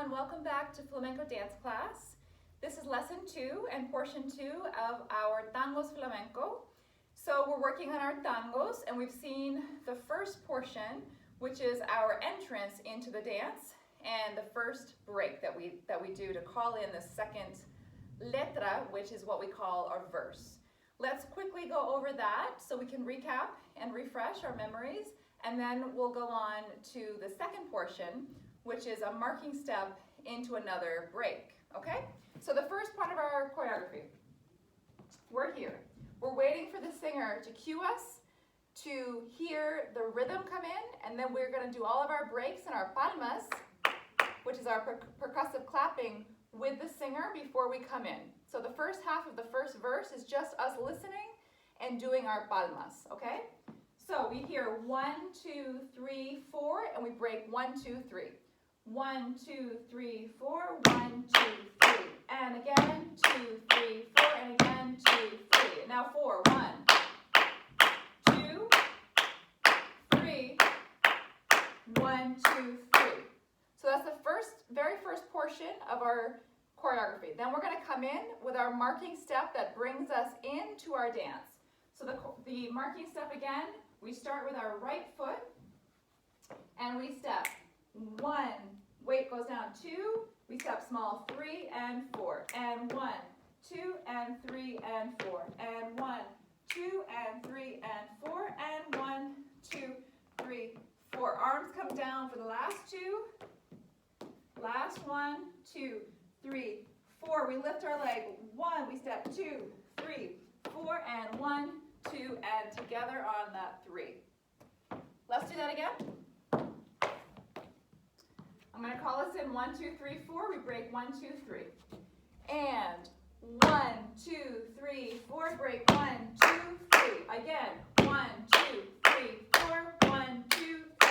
everyone, welcome back to Flamenco Dance Class. This is lesson 2 and portion 2 of our Tangos Flamenco. So we're working on our tangos and we've seen the first portion, which is our entrance into the dance and the first break that we do to call in the second letra, which is what we call our verse. Let's quickly go over that so we can recap and refresh our memories, and then we'll go on to the second portion, which is a marking step into another break, okay? So the first part of our choreography, we're here. We're waiting for the singer to cue us, to hear the rhythm come in, and then we're gonna do all of our breaks and our palmas, which is our percussive clapping with the singer before we come in. So the first half of the first verse is just us listening and doing our palmas, okay? So we hear 1, 2, 3, 4, and we break 1, 2, 3. 1, 2, 3, 4, 1, 2, 3. And again, 2, 3, 4, and again, 2, 3. Now 4, 1, 2, 3, 1, 2, 3. So that's the very first portion of our choreography. Then we're going to come in with our marking step that brings us into our dance. So the marking step again, we start with our right foot and we step 1, weight goes down 2, we step small 3 and 4, and 1, 2 and 3 and 4, and 1, 2 and 3 and 4, and 1, 2, 3, 4. Arms come down for the last 2, last 1, 2, 3, 4. We lift our leg, 1, we step 2, 3, 4, and 1, 2, and together on that 3. Let's do that again. I'm going to call us in 1, 2, 3, 4. We break 1, 2, 3. And 1, 2, 3, 4. Break 1, 2, 3. Again. 1, 2, 3, 4. 1, 2, 3.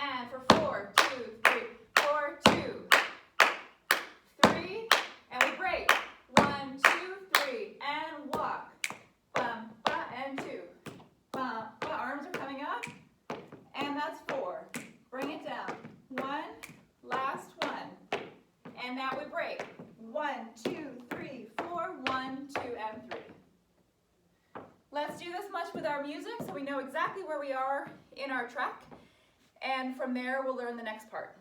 And for 4, 2, 3, 4, 2, 3. And we break. 1, 2, 3. And walk. Bum, ba, and 2. Bum, ba. Arms are coming up. And that's 4. Bring it down. 1. Last 1. And now we break. 1, 2, 3, 4, 1, 2, and 3. Let's do this much with our music so we know exactly where we are in our track. And from there, we'll learn the next part.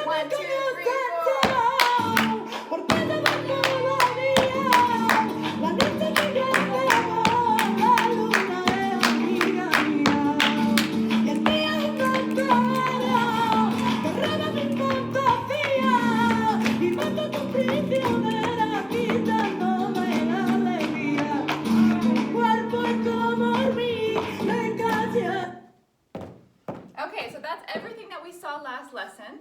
One, two, three, four. Okay, so that's everything that we saw last lesson.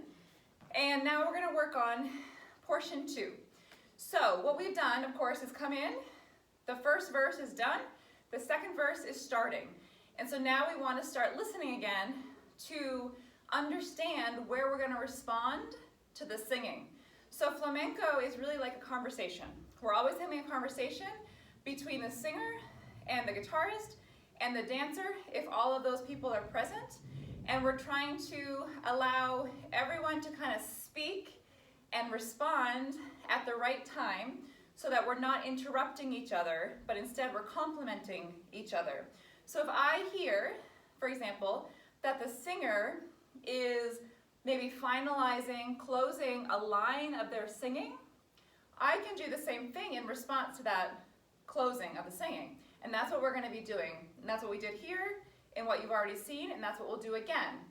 And now we're going to work on portion 2. So what we've done, of course, is come in. The first verse is done. The second verse is starting. And so now we want to start listening again to understand where we're going to respond to the singing. So flamenco is really like a conversation. We're always having a conversation between the singer and the guitarist and the dancer, if all of those people are present. And we're trying to allow everyone to kind of speak and respond at the right time so that we're not interrupting each other, but instead we're complementing each other. So if I hear, for example, that the singer is maybe finalizing, closing a line of their singing, I can do the same thing in response to that closing of the singing. And that's what we're going to be doing. And that's what we did here, and what you've already seen, and that's what we'll do again.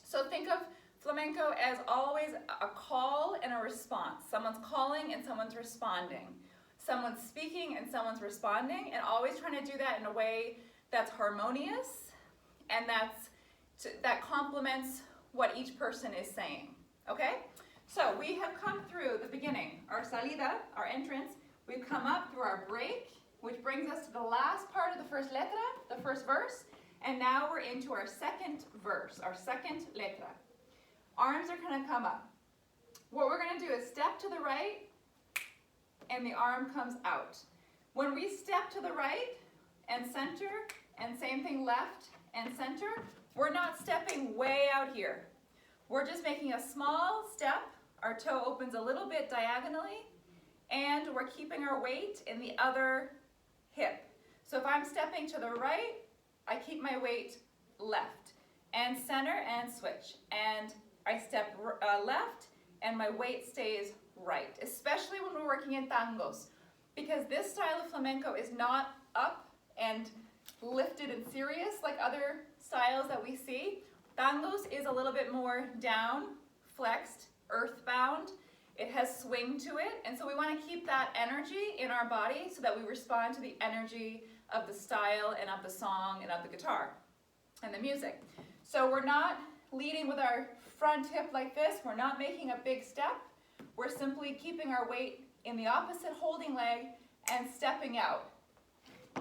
So think of flamenco as always a call and a response. Someone's calling and someone's responding. Someone's speaking and someone's responding, and always trying to do that in a way that's harmonious and that complements what each person is saying. Okay? So we have come through the beginning, our salida, our entrance. We've come up through our break, which brings us to the last part of the first letra, the first verse. And now we're into our second verse, our second letra. arms are gonna come up. What we're gonna do is step to the right and the arm comes out. When we step to the right and center, and same thing left and center, we're not stepping way out here. We're just making a small step. Our toe opens a little bit diagonally, and we're keeping our weight in the other hip. So if I'm stepping to the right, I keep my weight left, and center and switch. And I step left, and my weight stays right, especially when we're working in tangos, because this style of flamenco is not up and lifted and serious like other styles that we see. Tangos is a little bit more down, flexed, earthbound. It has swing to it, and so we want to keep that energy in our body so that we respond to the energy of the style and of the song and of the guitar and the music. So we're not leading with our front hip like this. We're not making a big step. We're simply keeping our weight in the opposite holding leg and stepping out.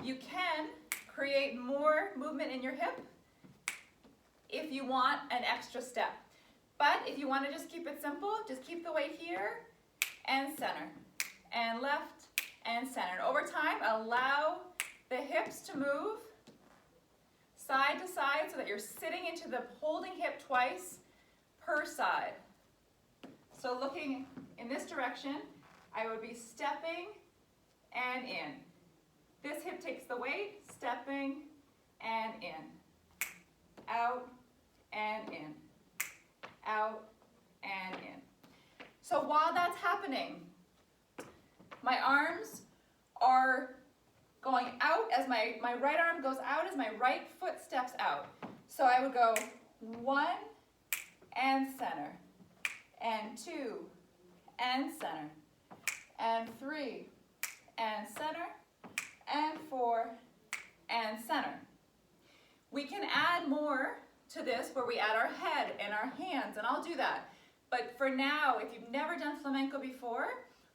You can create more movement in your hip if you want an extra step. But if you want to just keep it simple, just keep the weight here and center and left and center. And over time, allow the hips to move side to side so that you're sitting into the holding hip twice per side. So looking in this direction, I would be stepping and in. This hip takes the weight, stepping and in. Out and in. Out and in. So while that's happening, my arms are going out as my right arm goes out as my right foot steps out. So I would go 1 and center, and 2 and center, and 3 and center, and 4 and center. We can add more to this where we add our head and our hands, and I'll do that. But for now, if you've never done flamenco before,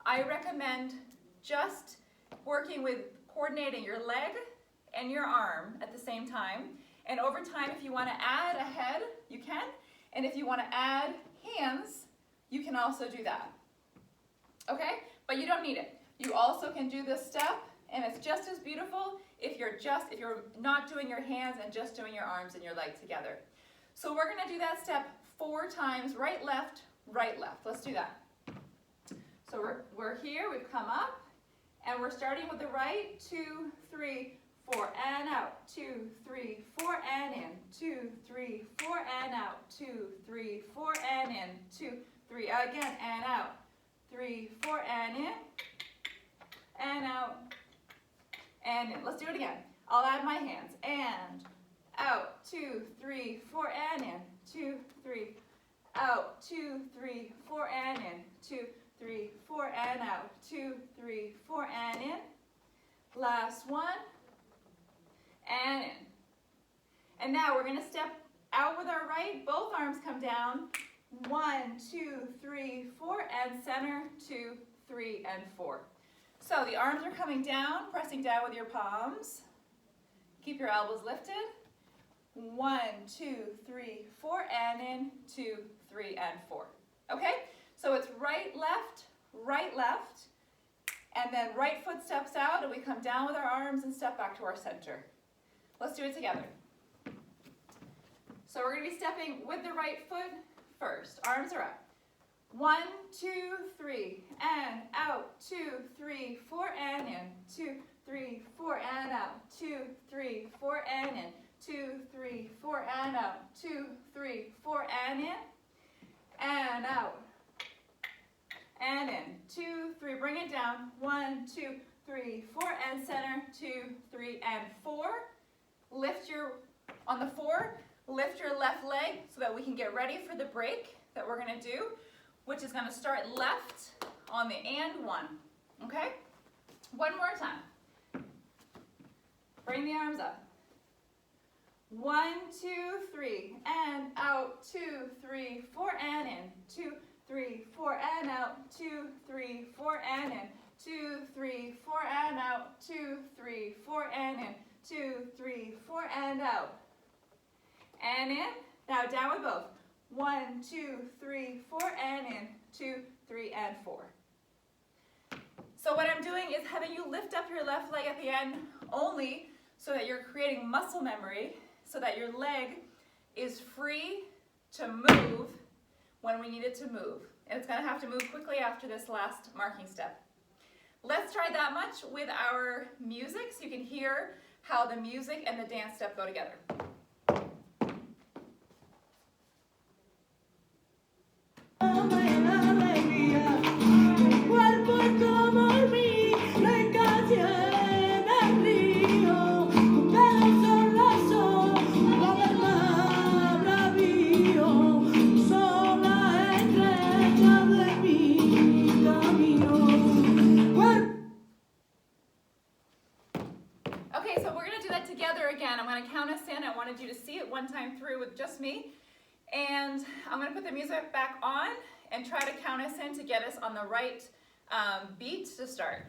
I recommend just working with coordinating your leg and your arm at the same time. And over time, if you want to add a head, you can. And if you want to add hands, you can also do that. Okay? But you don't need it. You also can do this step, and it's just as beautiful if you're not doing your hands and just doing your arms and your leg together. So we're going to do that step 4 times, right, left, right, left. Let's do that. So we're here, we've come up, and we're starting with the right, 2, 3, 4, and out, 2, 3, 4, and in, 2, 3, 4, and out, 2, 3, 4, and in, 2, 3, again, and out, 3, 4, and in, and out, and in. Let's do it again. I'll add my hands, and out, 2, 3, 4, and in, 2, 3, out, 2, 3, 4, and in, 2, 3, 4, and out, 2, 3, 4, and in. Last one, and in. And now we're going to step out with our right, both arms come down, 1, 2, 3, 4, and center, 2, 3, and 4. So the arms are coming down, pressing down with your palms. Keep your elbows lifted. 1, 2, 3, 4, and in, 2, 3, and 4. Okay? So it's right, left, and then right foot steps out, and we come down with our arms and step back to our center. Let's do it together. So we're going to be stepping with the right foot first. Arms are up. 1, 2, 3, and out, 2, 3, 4, and in, 2, 3, 4, and out, 2, 3, 4, and in, 2, 3, 4, and out, 2, 3, 4, and in, and out, and in, 2, 3, bring it down, 1, 2, 3, 4, and center, 2, 3, and 4. On the 4, lift your left leg so that we can get ready for the break that we're going to do, which is going to start left on the and 1. Okay? One more time. Bring the arms up. 1, 2, 3, and out, 2, 3, 4, and in, 2, 3, 4, and out, 2, 3, 4, and in, 2, 3, 4, and out, 2, 3, 4, and in, 2, 3, 4, and out, and in. Now down with both. 1, 2, 3, 4, and in. 2, 3, and 4. So what I'm doing is having you lift up your left leg at the end only so that you're creating muscle memory, so that your leg is free to move when we need it to move. And it's going to have to move quickly after this last marking step. Let's try that much with our music so you can hear how the music and the dance step go together. Okay, so we're going to do that together again. I'm going to count us in. I wanted you to see it one time through with just me. And I'm going to put the music back on and try to count us in to get us on the right beat to start.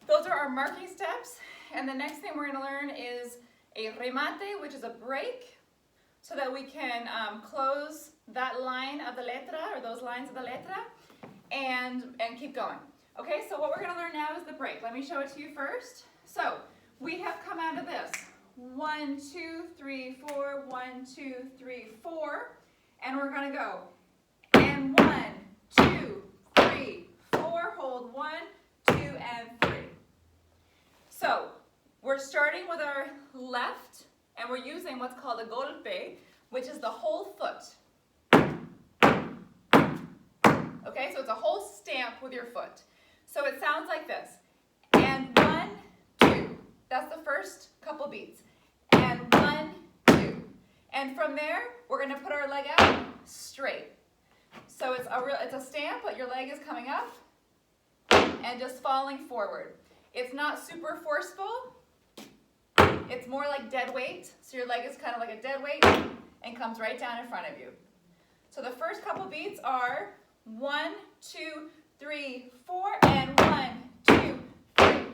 Those are our marking steps, and the next thing we're going to learn is a remate, which is a break, so that we can close that line of the letra, or those lines of the letra, and keep going. Okay, so what we're going to learn now is the break. Let me show it to you first. So we have come out of this 1, 2, 3, 4, 1, 2, 3, 4, and we're going to go and 1, 2, 3, 4, hold 1, 2, and 3. So we're starting with our left, and we're using what's called a golpe, which is the whole foot. Okay, so it's a whole stamp with your foot. So it sounds like this. And 1, 2. That's the first couple beats. And 1, 2. And from there, we're going to put our leg out straight. So it's a stamp, but your leg is coming up and just falling forward. It's not super forceful. It's more like dead weight. So your leg is kind of like a dead weight and comes right down in front of you. So the first couple beats are 1, 2, 3, 4, and 1, 2, 3.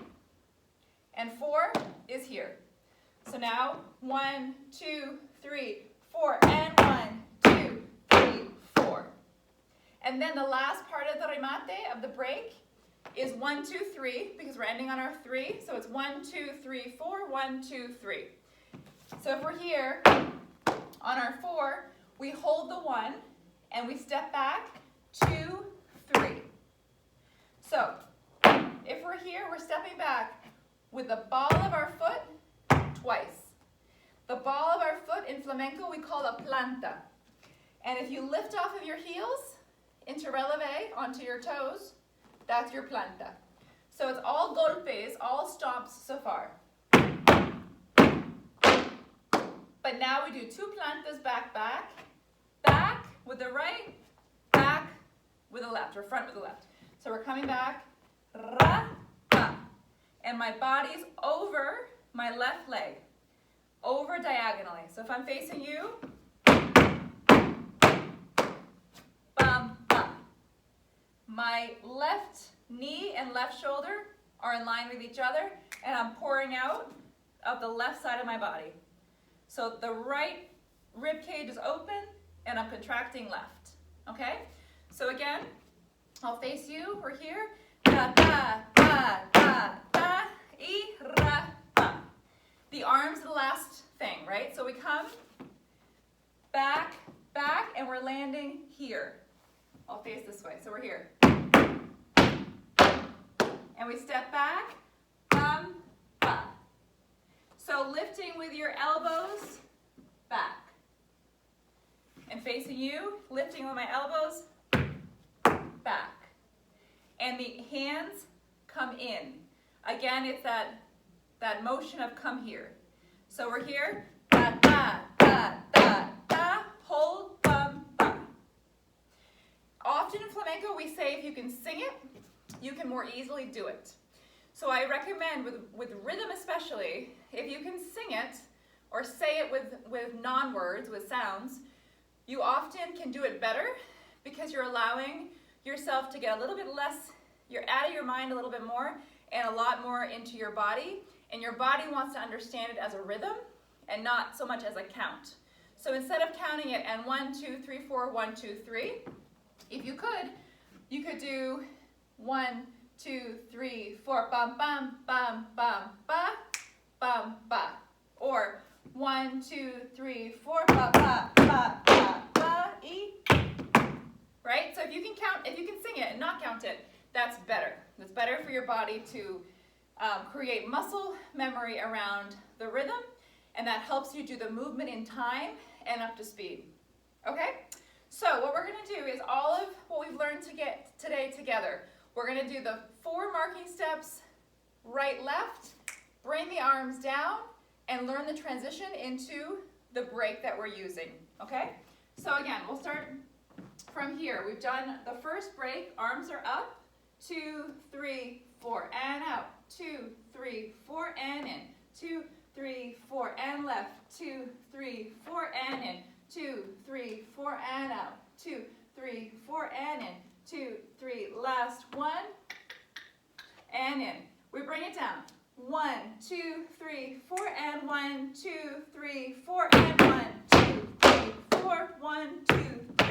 And 4 is here. So now 1, 2, 3, 4, and 1, 2, 3, 4. And then the last part of the remate, of the break, is 1, 2, 3, because we're ending on our 3. So it's 1, 2, 3, 4, 1, 2, 3. So if we're here on our 4, we hold the 1 and we step back 2, 3. So if we're here, we're stepping back with the ball of our foot twice. The ball of our foot in flamenco we call a planta. And if you lift off of your heels into releve onto your toes, that's your planta. So it's all golpes, all stomps so far. But now we do 2 plantas back, back, back with the right, back with the left, or front with the left. So we're coming back, ra, pa. And my body's over my left leg, over diagonally. So if I'm facing you, bum, bum. My left knee and left shoulder are in line with each other, and I'm pouring out of the left side of my body. So the right rib cage is open, and I'm contracting left. Okay? So again, I'll face you. We're here. Da, da, da, da, da, e. So we come back, back, and we're landing here. I'll face this way. So we're here. And we step back, ba. So lifting with your elbows back. And facing you, lifting with my elbows back. And the hands come in. Again, it's that motion of come here. So we're here, da, da, da, da, da, hold, bum, bum. Often in flamenco, we say if you can sing it, you can more easily do it. So I recommend, with rhythm especially, if you can sing it or say it with non-words, with sounds, you often can do it better because you're allowing yourself to get a little bit less, you're out of your mind a little bit more and a lot more into your body. And your body wants to understand it as a rhythm and not so much as a count. So instead of counting it and 1, 2, 3, 4, 1, 2, 3, if you could do 1, 2, 3, 4, bum, bum, bum, bum, ba, bum, ba. Or 1, 2, 3, 4, ba, ba, ba, ba, ba, e. Right? So if you can count, if you can sing it and not count it, that's better. It's better for your body to create muscle memory around the rhythm, and that helps you do the movement in time and up to speed. Okay? So what we're going to do is all of what we've learned today together. We're going to do the 4 marking steps, right, left, bring the arms down, and learn the transition into the break that we're using. Okay? So again, we'll start from here. We've done the first break, arms are up, 2, 3, 4, and out. 2, 3, 4, and in. 2, 3, 4, and left. 2, 3, 4, and in. 2, 3, 4, and out. 2, 3, 4, and in. 2, 3, last 1, and in. We bring it down. 1, 2, 3, 4, and 1, 2, 3, 4, and 1, 2, 3, 4, 1, 2, 3.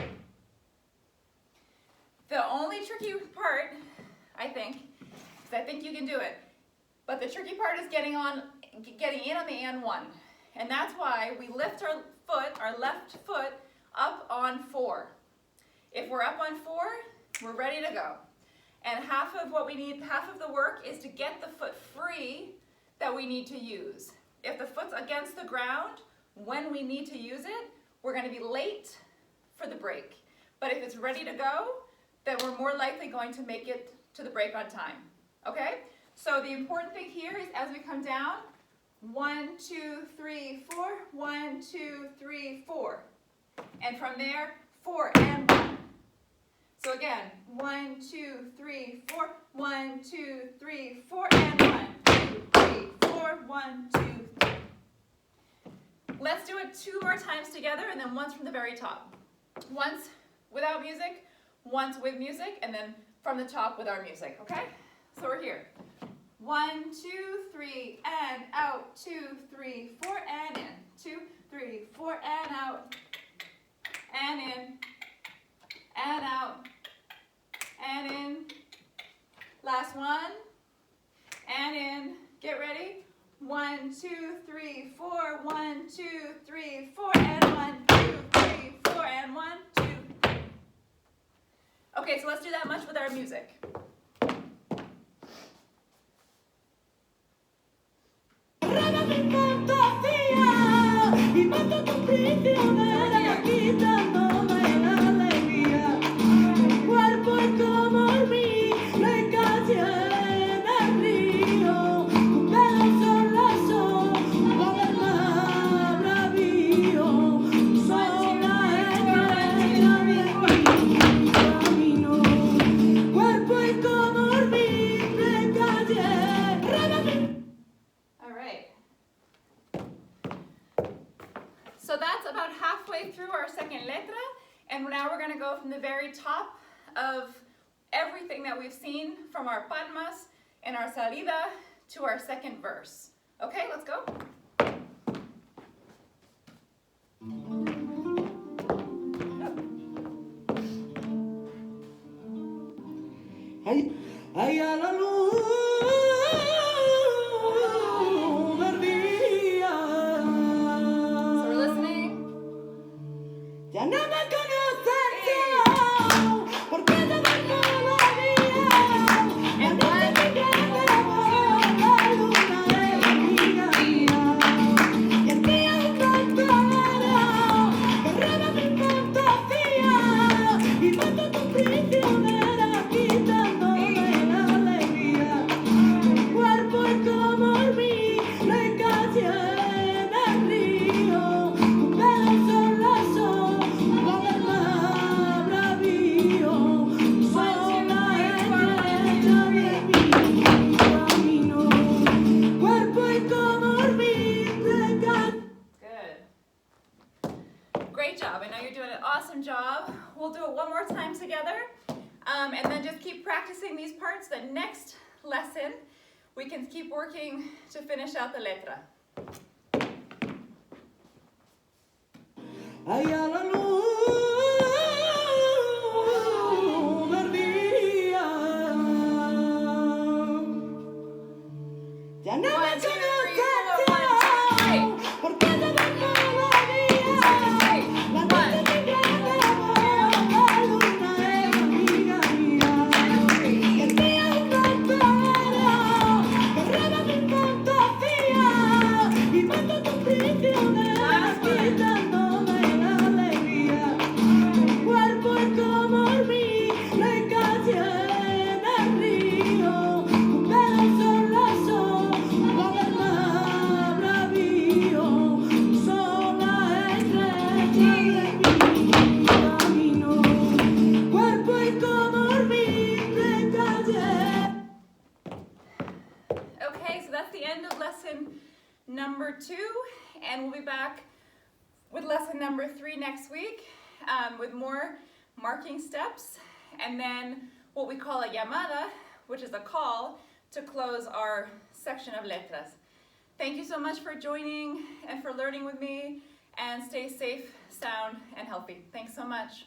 The only tricky part, I think you can do it. But the tricky part is getting in on the and 1. And that's why we lift our left foot up on 4. If we're up on 4, we're ready to go. And half of the work is to get the foot free that we need to use. If the foot's against the ground, when we need to use it, we're going to be late for the break. But if it's ready to go, then we're more likely going to make it to the break on time. Okay? So the important thing here is as we come down, 1, 2, 3, 4, 1, 2, 3, 4. And from there, 4 and 1. So again, 1, 2, 3, 4, 1, 2, 3, 4, and 1, 2, 3, 4, 1, 2, 3. Let's do it 2 more times together and then once from the very top. Once without music, once with music, and then from the top with our music, okay? So we're here. 1, 2, 3, and out. 2, 3, 4, and in. 2, 3, 4, and out. And in. And out. And in. Last one. And in. Get ready. 1, 2, 3, 4. 1, 2, 3, 4, and 1, 2, 3, 4, and 1, 2, 3. Okay, so let's do that much with our music. So that's about halfway through our second letra, and now we're going to go from the very top of everything that we've seen from our palmas and our salida to our second verse. Okay, let's go. Ay, a la luz del día. So one more time together, and then just keep practicing these parts. The next lesson, we can keep working to finish out the letra. Number 2, and we'll be back with lesson number 3 next week with more marking steps, and then what we call a llamada, which is a call to close our section of letras. Thank you so much for joining and for learning with me, and stay safe, sound, and healthy. Thanks so much.